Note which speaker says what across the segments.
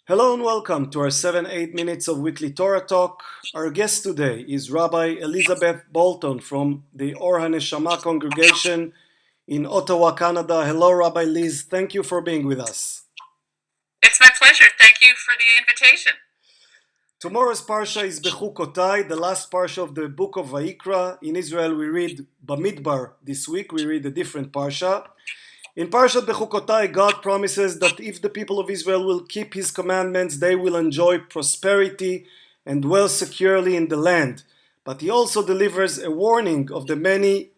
Speaker 1: Hello and welcome to our 7-8 minutes of weekly Torah talk. Our guest today is Rabbi Elizabeth Bolton from the Or HaNeshama congregation in Ottawa, Canada. Hello, Rabbi Liz. Thank you for being with us.
Speaker 2: It's my pleasure. Thank you for the invitation.
Speaker 1: Tomorrow's parsha is Bechukotai, the last parsha of the book of Vayikra. In Israel, we read Bamidbar this week. We read a different parsha. In Parashat Bechukotai, God promises that if the people of Israel will keep His commandments, they will enjoy prosperity and dwell securely in the land. But He also delivers a warning of the many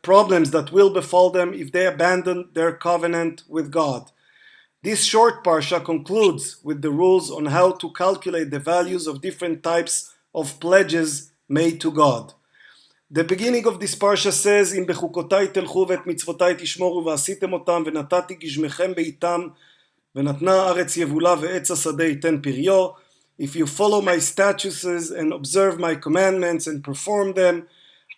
Speaker 1: problems that will befall them if they abandon their covenant with God. This short parsha concludes with the rules on how to calculate the values of different types of pledges made to God. The beginning of this parsha says, "אם בחוקותיי תלכו ואת מצוותיי תשמורו ועשיתם אותם ונתתי גשמכם בעיתם ונתנה הארץ יבולה ועץ השדה ייתן פריו. If you follow my statutes and observe my commandments and perform them,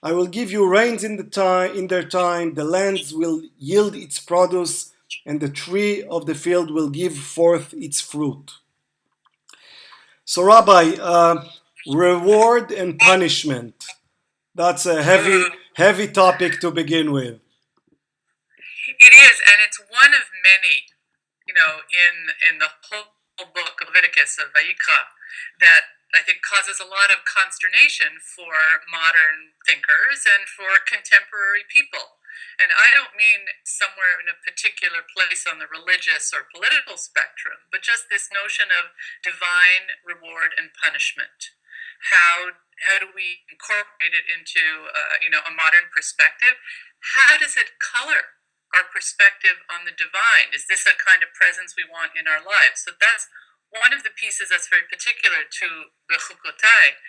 Speaker 1: I will give you rains in their time, the lands will yield its produce, and the tree of the field will give forth its fruit." So, Rabbi, reward and punishment. That's a heavy topic to begin with.
Speaker 2: It is, and it's one of many, in the whole book of Leviticus of Vayikra that I think causes a lot of consternation for modern thinkers and for contemporary people. And I don't mean somewhere in a particular place on the religious or political spectrum, but just this notion of divine reward and punishment. How do we incorporate it into a modern perspective? How does it color our perspective on the divine? Is this a kind of presence we want in our lives? So that's one of the pieces that's very particular to Bechukotai.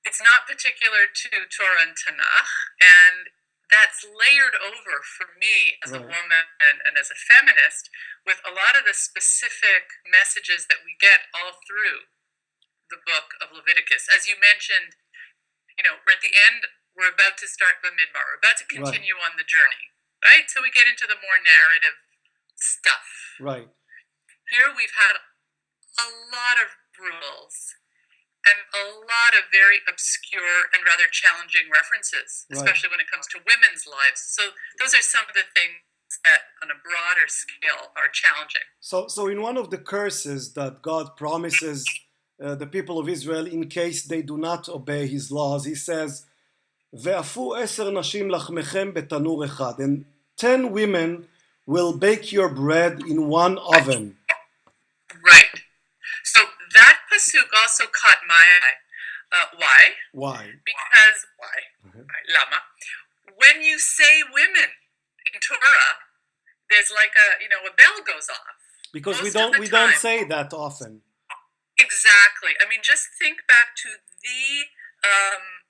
Speaker 2: It's not particular to Torah and Tanakh, and that's layered over for me as a woman and as a feminist with a lot of the specific messages that we get all through the book of Leviticus. As you mentioned, we're at the end, we're about to start Bamidbar. We're about to continue on the journey, right? So we get into the more narrative stuff.
Speaker 1: Right.
Speaker 2: Here we've had a lot of rules and a lot of very obscure and rather challenging references, especially when it comes to women's lives. So those are some of the things that on a broader scale are challenging.
Speaker 1: So in one of the curses that God promises the people of Israel in case they do not obey His laws, He says, "Ve'afu 10 nashim lachmechem betanur echad," and 10 women will bake your bread in one oven.
Speaker 2: Right. So that pasuk also caught my eye. Why?
Speaker 1: Why?
Speaker 2: Because why? Lama. When you say women in Torah, there's like a bell goes off.
Speaker 1: Because we don't say that often.
Speaker 2: Exactly. I mean, just think back to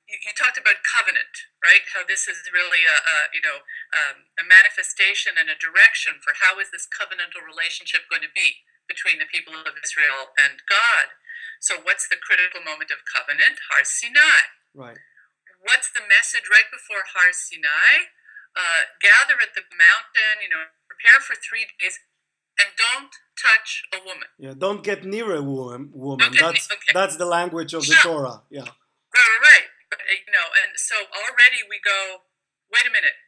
Speaker 2: you talked about covenant, right? How this is really a manifestation and a direction for how is this covenantal relationship going to be between the people of Israel and God. So what's the critical moment of covenant? Har Sinai.
Speaker 1: Right.
Speaker 2: What's the message right before Har Sinai? Gather at the mountain, prepare for 3 days, and don't touch a woman.
Speaker 1: Yeah, don't get near a woman. That's the language of the Torah. Yeah.
Speaker 2: Right. But, and so already we go, wait a minute,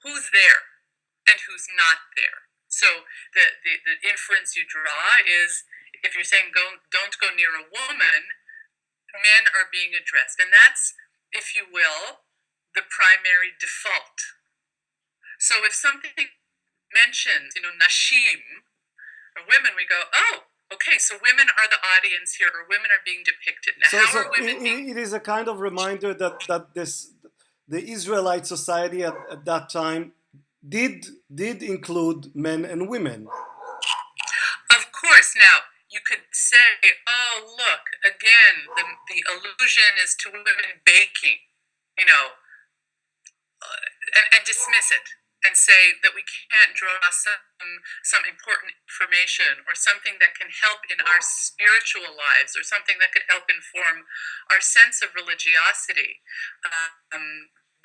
Speaker 2: who's there and who's not there? So the inference you draw is if you're saying don't go near a woman, men are being addressed. And that's, if you will, the primary default. So if something mentions, nashim, or women, we go, oh, okay, so women are the audience here, or women are being depicted. Now, how are women being...
Speaker 1: It is a kind of reminder that the Israelite society at that time did include men and women.
Speaker 2: Of course. Now, you could say, oh, look, again, the allusion is to women baking, and dismiss it. And say that we can't draw some important information or something that can help in our spiritual lives or something that could help inform our sense of religiosity.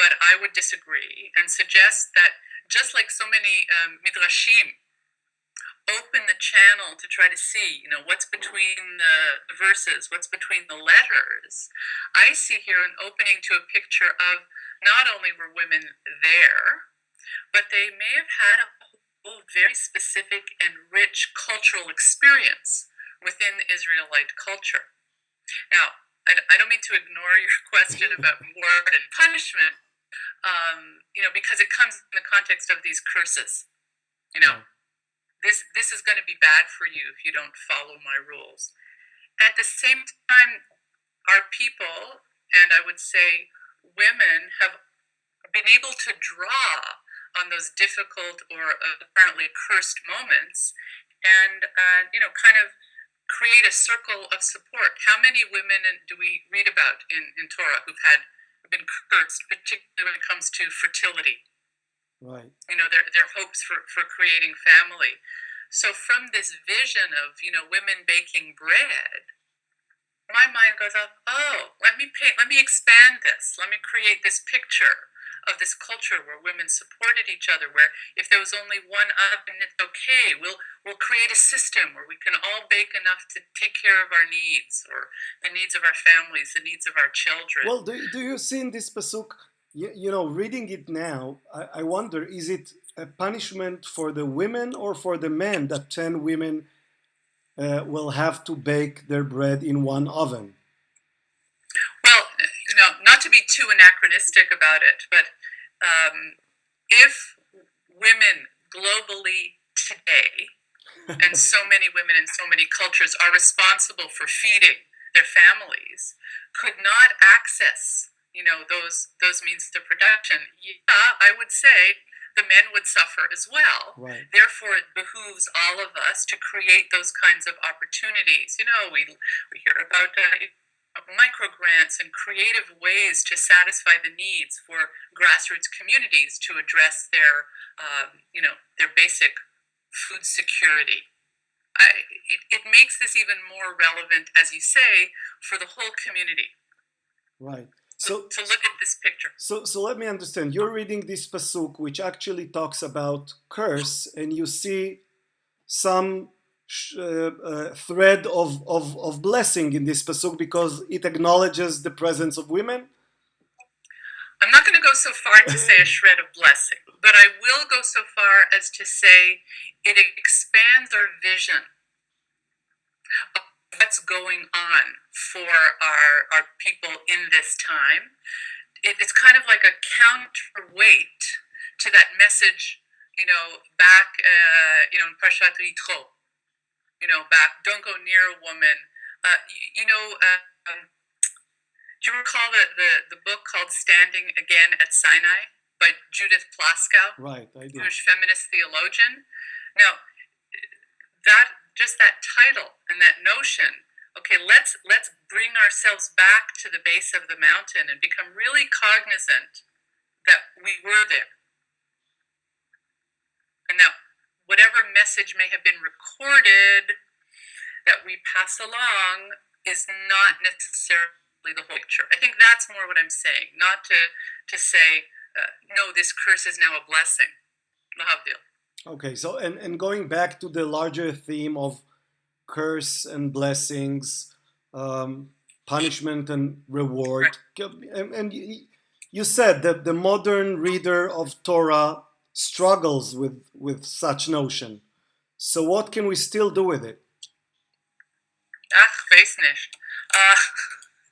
Speaker 2: But I would disagree and suggest that just like so many midrashim open the channel to try to see, what's between the verses, what's between the letters, I see here an opening to a picture of not only were women there, but they may have had a whole very specific and rich cultural experience within Israelite culture. Now, I don't mean to ignore your question about reward and punishment, because it comes in the context of these curses. This is going to be bad for you if you don't follow my rules. At the same time, our people, and I would say women, have been able to draw on those difficult or apparently cursed moments and, kind of create a circle of support. How many women do we read about in Torah who've been cursed, particularly when it comes to fertility?
Speaker 1: Right.
Speaker 2: Their hopes for creating family. So from this vision of, women baking bread, my mind goes up, let me expand this. Let me create this picture of this culture where women supported each other, where if there was only one oven, it's okay. We'll create a system where we can all bake enough to take care of our needs, or the needs of our families, the needs of our children.
Speaker 1: Well, do you see in this pasuk, reading it now, I wonder, is it a punishment for the women or for the men that 10 women will have to bake their bread in one oven?
Speaker 2: Well, not to be too anachronistic about it, but if women globally today, and so many women in so many cultures are responsible for feeding their families, could not access, those means of production, I would say the men would suffer as well.
Speaker 1: Right.
Speaker 2: Therefore, it behooves all of us to create those kinds of opportunities. We hear about micro grants and creative ways to satisfy the needs for grassroots communities to address their basic food security. It makes this even more relevant, as you say, for the whole community.
Speaker 1: Right.
Speaker 2: So to look at this picture.
Speaker 1: So let me understand. You're reading this pasuk, which actually talks about curse, and you see some thread of blessing in this pasuk because it acknowledges the presence of women.
Speaker 2: I'm not going to go so far to say a shred of blessing, but I will go so far as to say it expands our vision of what's going on for our people in this time. It's kind of like a counterweight to that message, back, in Parashat Bechukotai, back, don't go near a woman. Do you recall the book called Standing Again at Sinai by Judith Plaskow?
Speaker 1: Right, I do.
Speaker 2: Jewish feminist theologian. Now, that title and that notion, okay, let's bring ourselves back to the base of the mountain and become really cognizant that we were there. And that whatever message may have been recorded that we pass along is not necessarily the whole picture. I think that's more what I'm saying, not to say, no, this curse is now a blessing. Lahavdil.
Speaker 1: Okay, so and going back to the larger theme of curse and blessings, punishment and reward, and you said that the modern reader of Torah struggles with such notion. So what can we still do with it?
Speaker 2: Ach, weiß nicht.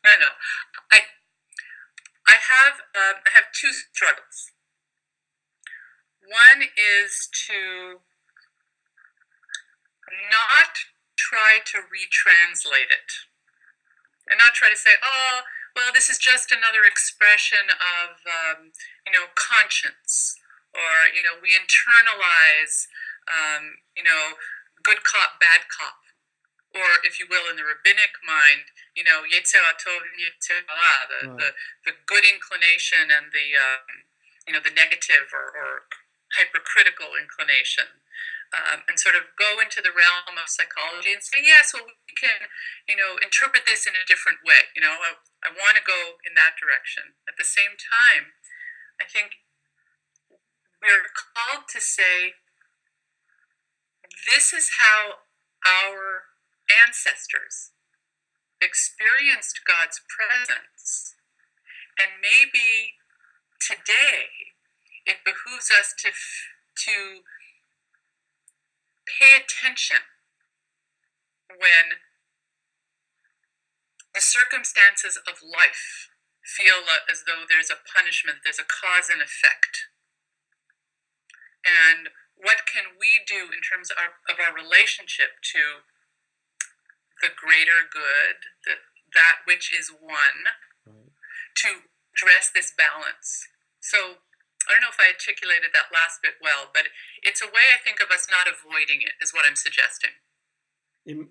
Speaker 2: No. I have two struggles. One is to not try to retranslate it, and not try to say, oh, well, this is just another expression of, conscience, or, we internalize, good cop, bad cop. Or, if you will, in the rabbinic mind, Yetzer HaTov and Yetzer Hara, the good inclination and the negative or hypercritical inclination, and sort of go into the realm of psychology and say, yes, well, we can, interpret this in a different way. I want to go in that direction. At the same time, I think we're called to say, this is how our ancestors experienced God's presence. And maybe today it behooves us to pay attention when the circumstances of life feel as though there's a punishment, there's a cause and effect. And what can we do in terms of our relationship to the greater good, that which is one, to address this balance? So I don't know if I articulated that last bit well, but it's a way I think of us not avoiding it, is what I'm suggesting.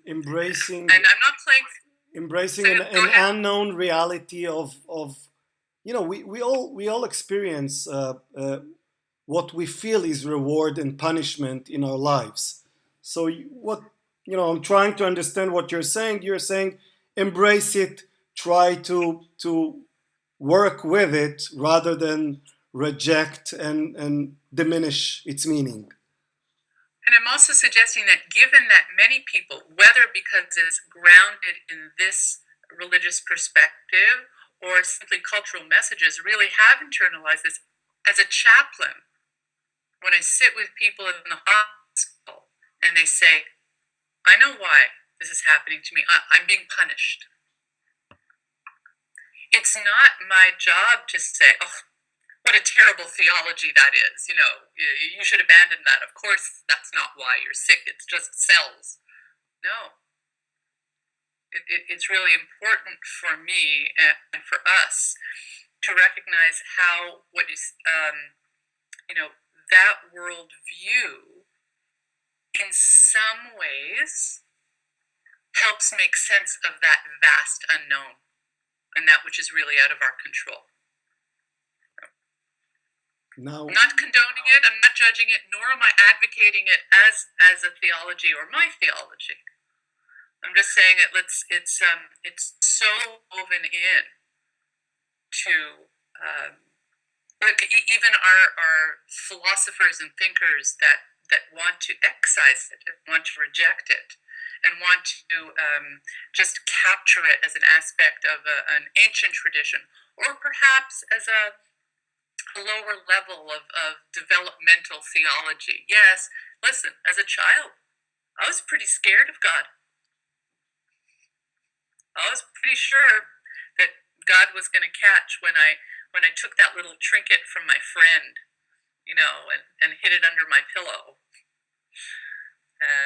Speaker 1: Embracing,
Speaker 2: and I'm not playing.
Speaker 1: Embracing an unknown reality of we all experience what we feel is reward and punishment in our lives. So I'm trying to understand what you're saying. You're saying embrace it, try to work with it rather than reject and diminish its meaning.
Speaker 2: And I'm also suggesting that given that many people, whether because it's grounded in this religious perspective or simply cultural messages, really have internalized this, as a chaplain, when I sit with people in the hospital and they say, I know why this is happening to me, I'm being punished. It's not my job to say, oh, what a terrible theology that is. You should abandon that. Of course, that's not why you're sick. It's just cells. No. It's really important for me and for us to recognize how that worldview in some ways helps make sense of that vast unknown and that which is really out of our control.
Speaker 1: No.
Speaker 2: I'm not condoning it, I'm not judging it, nor am I advocating it as a theology or my theology. I'm just saying it's so woven in to even our philosophers and thinkers that want to excise it, and want to reject it, and want to just capture it as an aspect of an ancient tradition, or perhaps as a lower level of developmental theology. Yes, listen, as a child, I was pretty scared of God. I was pretty sure that God was going to catch when I took that little trinket from my friend, and hid it under my pillow.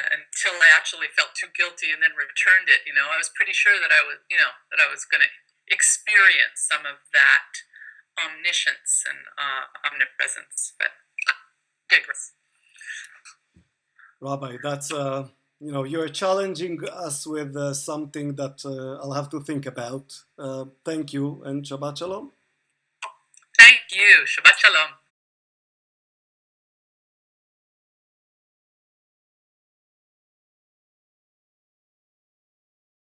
Speaker 2: Until I actually felt too guilty and then returned it. I was pretty sure that I was going to experience some of that omniscience and omnipresence, but I digress.
Speaker 1: Rabbi, that's you're challenging us with something that I'll have to think about. Thank you, and Shabbat Shalom.
Speaker 2: Thank you. Shabbat Shalom.